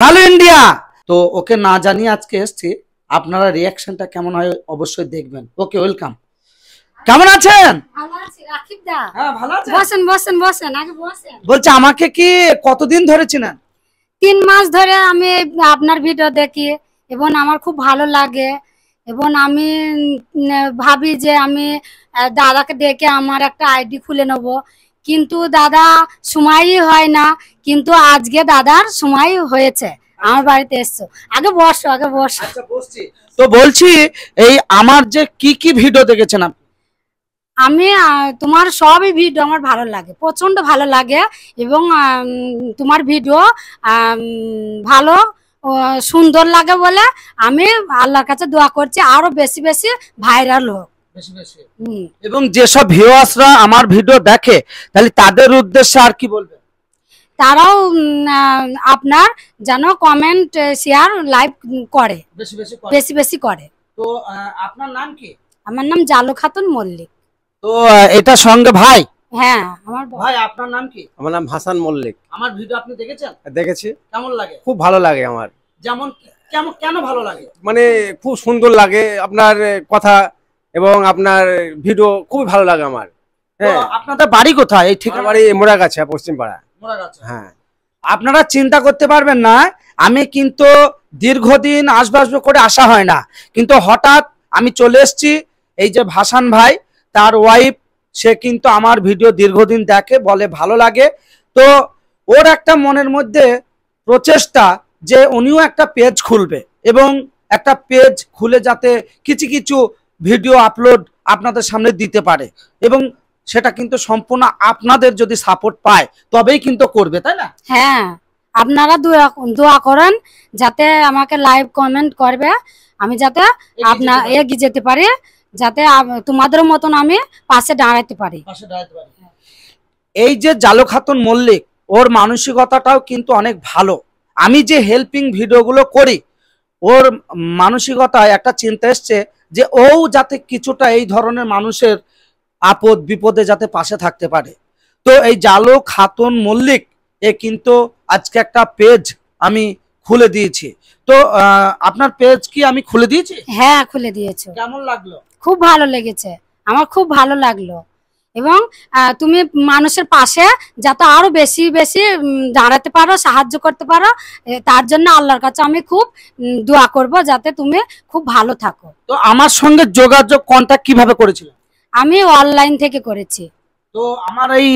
Hello India. তো ওকে না জানিয়ে আজকে এসেছি, আপনারা রিয়াকশনটা কেমন হয় অবশ্যই দেখবেন। ওকে, ওয়েলকাম। কেমন আছেন? ভালো আছি রাকিব দা। হ্যাঁ ভালো আছেন। বসেন বসেন বসেন, আগে বসেন। বলছি আমাকে কি কতদিন ধরে চিনেন? 3 মাস ধরে আমি আপনার ভিডিও দেখি এবং আমার খুব ভালো লাগে এবং আমি ভাবি যে আমি দাদাকে ডেকে আমার একটা আইডি খুলে নেব, কিন্তু দাদা সময়ই হয় না। কিন্তু আজকে দাদার সময় হয়েছে, আমার বাড়িতে এসছো। আগে বসো, আগে বসো। আচ্ছা বসছি। তো বলছি এই আমার যে কি কি ভিডিও দেখেছেন আপনি? আমি তোমার সবই ভিডিও আমার ভালো লাগে, প্রচন্ড ভালো লাগে এবং তোমার ভিডিও ভালো সুন্দর লাগে বলে আমি আল্লাহর কাছে দোয়া করছি আরো বেশি বেশি ভাইরাল হোক। এবং যেসব ভিউয়ার্সরা আমার ভিডিও দেখে তাহলে তাদের উদ্দেশ্যে আর কি বলবেন? তারাও আপনার যেন কমেন্ট শেয়ার লাইক করে, বেশি বেশি করে। তো আপনার নাম কি? আমার নাম জালু খাতুন মল্লিক। তো এটা সঙ্গে ভাই? হ্যাঁ আমার ভাই। আপনার নাম কি? আমার নাম হাসান মল্লিক। আমার ভিডিও আপনি দেখেছেন? দেখেছি। কেমন লাগে? খুব ভালো লাগে আমার। যেমন কেন ভালো লাগে? মানে খুব সুন্দর লাগে আপনার কথা এবং আপনার ভিডিও খুবই ভালো লাগে আমার। হ্যাঁ। আপনাদের বাড়ি কোথায়? এই ঠিকানা? বাড়ি মোড়াগাছা, পশ্চিমপাড়া। মোড়াগাছা। হ্যাঁ। আপনারা চিন্তা করতে পারবেন না, আমি কিন্তু দীর্ঘদিন আসবাস করে আসা হয় না, কিন্তু হঠাৎ আমি চলে এসেছি। এই যে ভাসান ভাই, তার ওয়াইফ, সে কিন্তু আমার ভিডিও দীর্ঘদিন দেখে, বলে ভালো লাগে। তো ওর একটা মনের মধ্যে প্রচেষ্টা যে উনিও একটা পেজ খুলবে এবং একটা পেজ খুলে যাতে কিছু কিছু ভিডিও আপলোড আপনাদের সামনে দিতে পারে, এবং সেটা কিন্তু সম্পূর্ণ আপনাদের যদি সাপোর্ট পায় তবেই কিন্তু করবে, তাই না? হ্যাঁ, আপনারা দোয়া করেন যাতে আমাকে লাইভ কমেন্ট করবে, আমি যাতে আপনার এগিয়ে যেতে পারি, যাতে তোমাদের মতন আমি পাশে দাঁড়াতে পারি। এই যে জালু খাতুন মল্লিক, ওর মানসিকতাটাও কিন্তু অনেক ভালো। আমি যে হেল্পিং ভিডিওগুলো করি, ওর মানসিকতায় একটা চিন্তা এসছে যে ও যাতে কিছুটা এই ধরনের মানুষের আপদ বিপদে যাতে পাশে থাকতে পারে। তো এই জালু খাতুন মল্লিক এ কিন্তু আজকে একটা পেজ আমি খুলে দিয়েছি। তো আপনার পেজ কি আমি খুলে দিয়েছি? হ্যাঁ খুলে দিয়েছো। কেমন লাগলো? খুব ভালো লেগেছে, আমার খুব ভালো লাগলো। এবং তুমি মানুষের পাশে যাতে আরো বেশি বেশি দাঁড়াতে পারো, সাহায্য করতে পারো, তার জন্য আল্লাহর কাছে আমি খুব দোয়া করব যাতে তুমি খুব ভালো থাকো। তো আমার সঙ্গে যোগাযোগ কন্টাক্ট কিভাবে করেছিল? আমি অনলাইন থেকে করেছি। তো আমার এই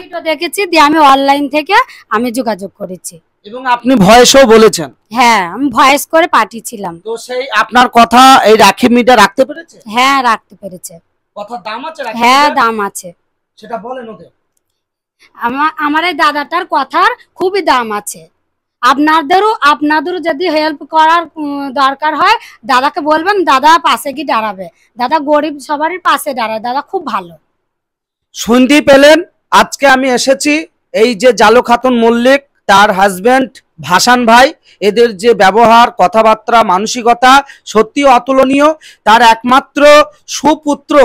ভিডিও দেখেছি দিয়ে আমি অনলাইন থেকে আমি যোগাযোগ করেছি। এবং আপনি ভয়েসও বলেছেন? হ্যাঁ, আমি ভয়েস করে পাঠিয়েছিলাম। তো সেই আপনার কথা এই রাকিব মিডিয়া রাখতে পেরেছে? হ্যাঁ রাখতে পেরেছে। কথার দাম আছে? হ্যাঁ দাম আছে। সেটা বলেন ওদের। আমার এই দাদাটার কথার খুবই দাম আছে। আপনাদেরও যদি হেল্প করার দরকার হয় দাদাকে বলবেন, দাদা পাশে গিয়ে দাঁড়াবে। দাদা গরিব সবারই পাশে দাঁড়ায়, দাদা খুব ভালো। শুনতে পেলেন, আজকে আমি এসেছি এই যে জালু খাতুন মল্লিক, তার হাজবেন্ড ভাসান ভাই, এদের যে ব্যবহার, কথাবার্তা, মানসিকতা সত্যি অতুলনীয়। তার একমাত্র সুপুত্র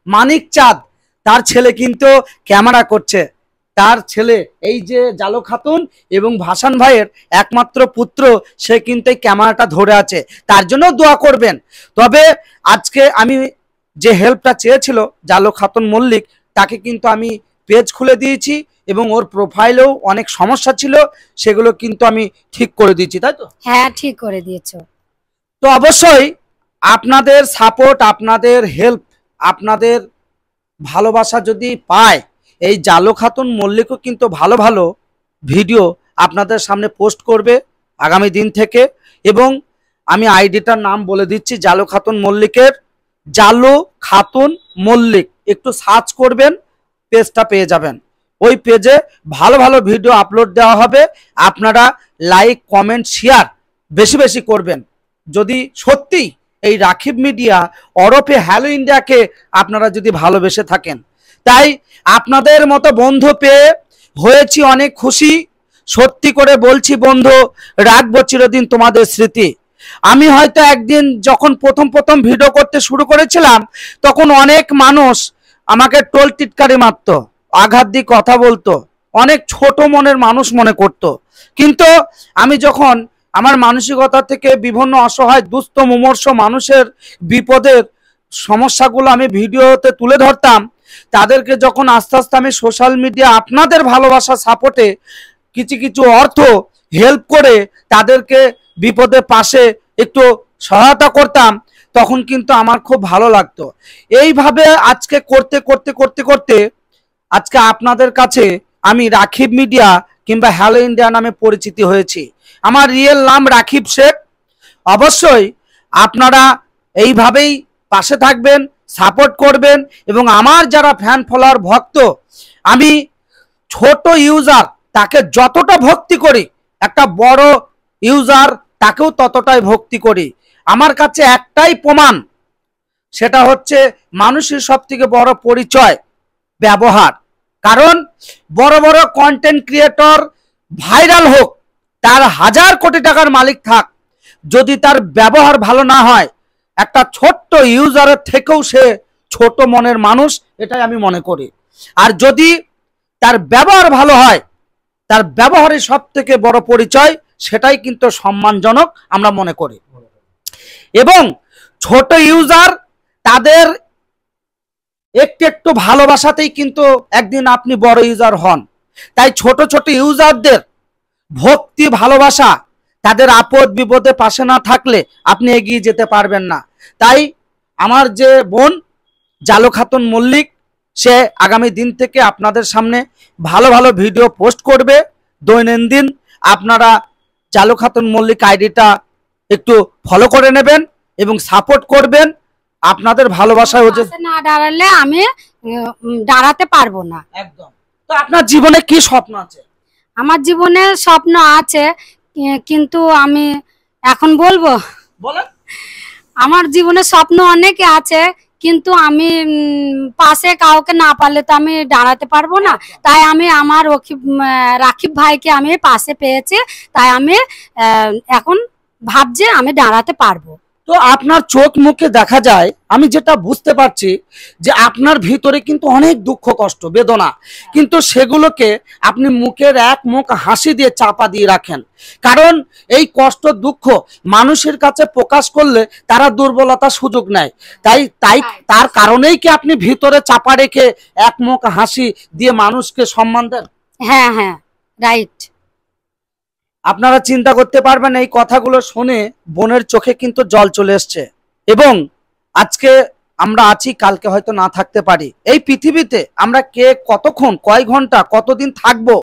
মানিক চাঁদ, তার ছেলে কিন্তু ক্যামেরা করছে। তার ছেলে এই যে জালু খাতুন এবং ভাসান ভাইয়ের একমাত্র পুত্র, সে কিন্তু এই ক্যামেরাটা ধরে আছে, তার জন্য দোয়া করবেন। তবে আজকে আমি যে হেল্পটা চেয়েছিল জালু খাতুন মল্লিক, তাকে কিন্তু আমি পেজ খুলে দিয়েছি এবং ওর প্রোফাইলেও অনেক সমস্যা ছিল, সেগুলো কিন্তু আমি ঠিক করে দিয়েছি, তাই তো? হ্যাঁ ঠিক করে দিয়েছো। তো অবশ্যই আপনাদের সাপোর্ট, আপনাদের হেল্প, আপনাদের ভালোবাসা যদি পায়, এই জালু খাতুন মল্লিকও কিন্তু ভালো ভালো ভিডিও আপনাদের সামনে পোস্ট করবে আগামী দিন থেকে। এবং আমি আইডিটার নাম বলে দিচ্ছি, জালু খাতুন মল্লিকের, জালু খাতুন মল্লিক, একটু সার্চ করবেন, পেজটা পেয়ে যাবেন। ওই পেজে ভালো ভালো ভিডিও আপলোড দেওয়া হবে। আপনারা লাইক, কমেন্ট, শেয়ার বেশি বেশি করবেন যদি সত্যি এই রাকিব মিডিয়া ওরফে হ্যালো ইন্ডিয়াকে আপনারা যদি ভালোবেসে থাকেন। তাই আপনাদের মতো বন্ধু পেয়ে হয়েছি অনেক খুশি। সত্যি করে বলছি বন্ধু, রাখবো চিরদিন তোমাদের স্মৃতি। আমি হয়তো একদিন যখন প্রথম ভিডিও করতে শুরু করেছিলাম, তখন অনেক মানুষ আমাকে টোল টিটকারি মারত, আঘাত দিয়ে কথা বলতো, অনেক ছোট মনের মানুষ মনে করত। কিন্তু আমি যখন আমার মানসিকতা থেকে বিভিন্ন অসহায় দুস্থ মুমূর্ষ মানুষের বিপদের সমস্যাগুলো আমি ভিডিওতে তুলে ধরতাম, তাদেরকে যখন আস্তে আস্তে আমি সোশ্যাল মিডিয়া আপনাদের ভালোবাসা সাপোর্টে কিছু কিছু অর্থ হেল্প করে তাদেরকে বিপদের পাশে একটু সহায়তা করতাম, তখন কিন্তু আমার খুব ভালো লাগতো। এইভাবে আজকে করতে করতে করতে করতে আজকে আপনাদের কাছে আমি রাকিব মিডিয়া কিংবা হ্যালো ইন্ডিয়া নামে পরিচিতি হয়েছি। আমার রিয়েল নাম রাকিব শেখ। অবশ্যই আপনারা এইভাবেই পাশে থাকবেন, সাপোর্ট করবেন, এবং আমার যারা ফ্যান ফলোয়ার ভক্ত, আমি ছোট ইউজার তাকে যতটা ভক্তি করি, একটা বড় ইউজার তাকেও ততটাই ভক্তি করি। আমার কাছে একটাই প্রমাণ, সেটা হচ্ছে মানুষের সব থেকে বড় পরিচয় ব্যবহার। কারণ বড় বড় কন্টেন্ট ক্রিয়েটর ভাইরাল হোক, তার 1000 কোটি টাকার মালিক থাক, যদি তার ব্যবহার ভালো না হয়, একটা ছোট্ট ইউজারের থেকেও সে ছোট মনের মানুষ, এটাই আমি মনে করি। আর যদি তার ব্যবহার ভালো হয়, তার ব্যবহারের সব থেকে বড় পরিচয়, সেটাই কিন্তু সম্মানজনক আমরা মনে করি। এবং ছোট ইউজার তাদের একটু একটু ভালোবাসাতেই কিন্তু একদিন আপনি বড় ইউজার হন। তাই ছোট ছোট ইউজারদের ভক্তি ভালোবাসা, তাদের আপদ বিপদে পাশে না থাকলে আপনি এগিয়ে যেতে পারবেন না। তাই আমার যে বোন জালো খাতুন মল্লিক, সে আগামী দিন থেকে আপনাদের সামনে ভালো ভালো ভিডিও পোস্ট করবে দৈনন্দিন। আপনারা জালো খাতুন মল্লিক আইডিটা একটু ফলো করে নেবেন এবং সাপোর্ট করবেন। আপনাদের ভালোবাসায় হচ্ছে পাশে না দাঁড়ালে আমি দাঁড়াতে পারবো না। একদম। তো আপনার জীবনে কি স্বপ্ন আছে? আমার জীবনে স্বপ্ন আছে, কিন্তু আমি এখন বলবো? বলেন। আমার জীবনে স্বপ্ন অনেকে আছে, কিন্তু আমি পাশে কাউকে না পারলে তো আমি দাঁড়াতে পারবো না। তাই আমি আমার রাকিব ভাইকে আমি পাশে পেয়েছি, তাই আমি এখন ভাবছি আমি দাঁড়াতে পারবো। তো আপনার চোখ মুখে দেখা যায়, আমি যেটা বুঝতে পারছি যে আপনার ভিতরে কিন্তু অনেক দুঃখ কষ্ট বেদনা, কিন্তু সেগুলোকে আপনি মুখের এক মুখ হাসি দিয়ে চাপা দিয়ে রাখেন। কারণ এই কষ্ট দুঃখ মানুষের কাছে প্রকাশ করলে তারা দুর্বলতার সুযোগ নেয়। তাই তাই তার কারণেই কি আপনি ভিতরে চাপা রেখে এক মুখ হাসি দিয়ে মানুষকে সম্মান দেন? হ্যাঁ হ্যাঁ, রাইট। আপনারা চিন্তা করতে পারবেন, এই কথাগুলো শুনে বোনের চোখে কিন্তু জল চলে এসছে। এবং আজকে আমরা আছি, কালকে হয়তো না থাকতে পারি। এই পৃথিবীতে আমরা কে কতক্ষণ, কয় ঘন্টা, কতদিন থাকবো,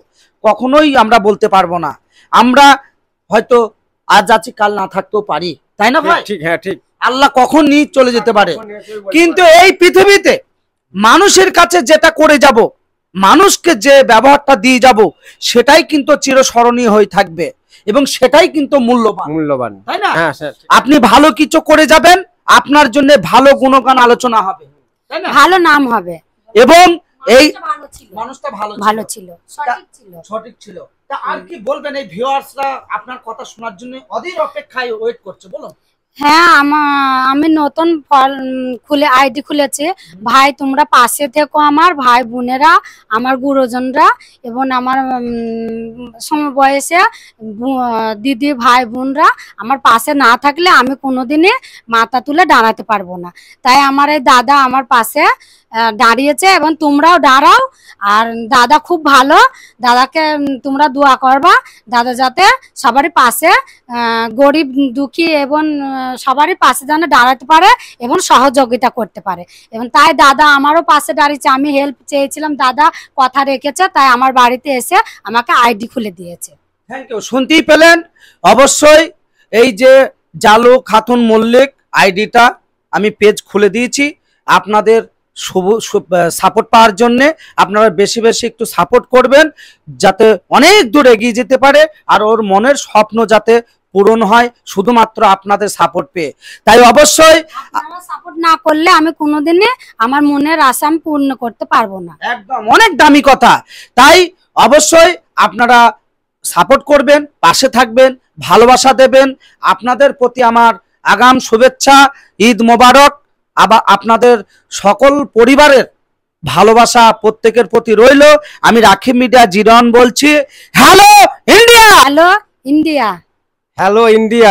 কখনোই আমরা বলতে পারবো না। আমরা হয়তো আজ আছি, কাল না থাকতেও পারি, তাই না ভাই? ঠিক, হ্যাঁ ঠিক। আল্লাহ কখন নিয়ে চলে যেতে পারে। কিন্তু এই পৃথিবীতে মানুষের কাছে যেটা করে যাব, মানুষকে যে ব্যবহারটা দিয়ে যাব, সেটাই কিন্তু চিরস্মরণীয় হয়ে থাকবে এবং সেটাই কিন্তু মূল্যবান, তাই না? আপনি ভালো কিছু করে যাবেন, আপনার জন্য ভালো গুণগান আলোচনা হবে, তাই না? ভালো নাম হবে এবং এই মানুষটা ভালো ছিল, সঠিক ছিল। তা আর কি বলবেন? এই ভিউয়ার্সরা আপনার কথা শোনার জন্য অধীর অপেক্ষায় ওয়েট করছে, বলুন। হ্যাঁ, আমি নতুন আইডি খুলেছি। ভাই তোমরা পাশে থেকো, আমার ভাই বোনেরা, আমার গুরুজনরা এবং আমার সমবয়সে দিদি ভাই বোনরা আমার পাশে না থাকলে আমি কোনোদিনই মাথা তুলে দাঁড়াতে পারবো না। তাই আমার এই দাদা আমার পাশে দাঁড়িয়েছে এবং তোমরাও দাঁড়াও। আর দাদা খুব ভালো, দাদাকে তোমরা দোয়া করবা, দাদা যাতে সবারই পাশে গরিব দুঃখী এবং সবারই পাশে যেন দাঁড়াতে পারে এবং সহযোগিতা করতে পারে। এবং তাই দাদা আমারও পাশে দাঁড়িয়েছে। আমি হেল্প চেয়েছিলাম, দাদা কথা রেখেছে, তাই আমার বাড়িতে এসে আমাকে আইডি খুলে দিয়েছে। Thank you. শুনতেই পেলেন। অবশ্যই এই যে জালো খাতুন মল্লিক আইডিটা আমি পেজ খুলে দিয়েছি আপনাদের সাপোর্ট পাওয়ার জন্য। আপনারা বেশি বেশি একটু সাপোর্ট করবেন, যাতে অনেক দূর এগিয়ে যেতে পারে আর ওর মনের স্বপ্ন যাতে পূরণ হয় শুধুমাত্র আপনাদের সাপোর্ট পেয়ে। তাই অবশ্যই আপনারা সাপোর্ট না করলে আমি কোনোদিনই আমার মনের আশা আমি পূর্ণ করতে পারবো না। একদম অনেক দামি কথা। তাই অবশ্যই আপনারা সাপোর্ট করবেন, পাশে থাকবেন, ভালোবাসা দেবেন। আপনাদের প্রতি আমার আগাম শুভেচ্ছা, ঈদ মোবারক। আবার আপনাদের সকল পরিবারের ভালোবাসা প্রত্যেকের প্রতি রইল। আমি রাকিব মিডিয়া জিরন বলছি। Hello India, hello India. Hello India.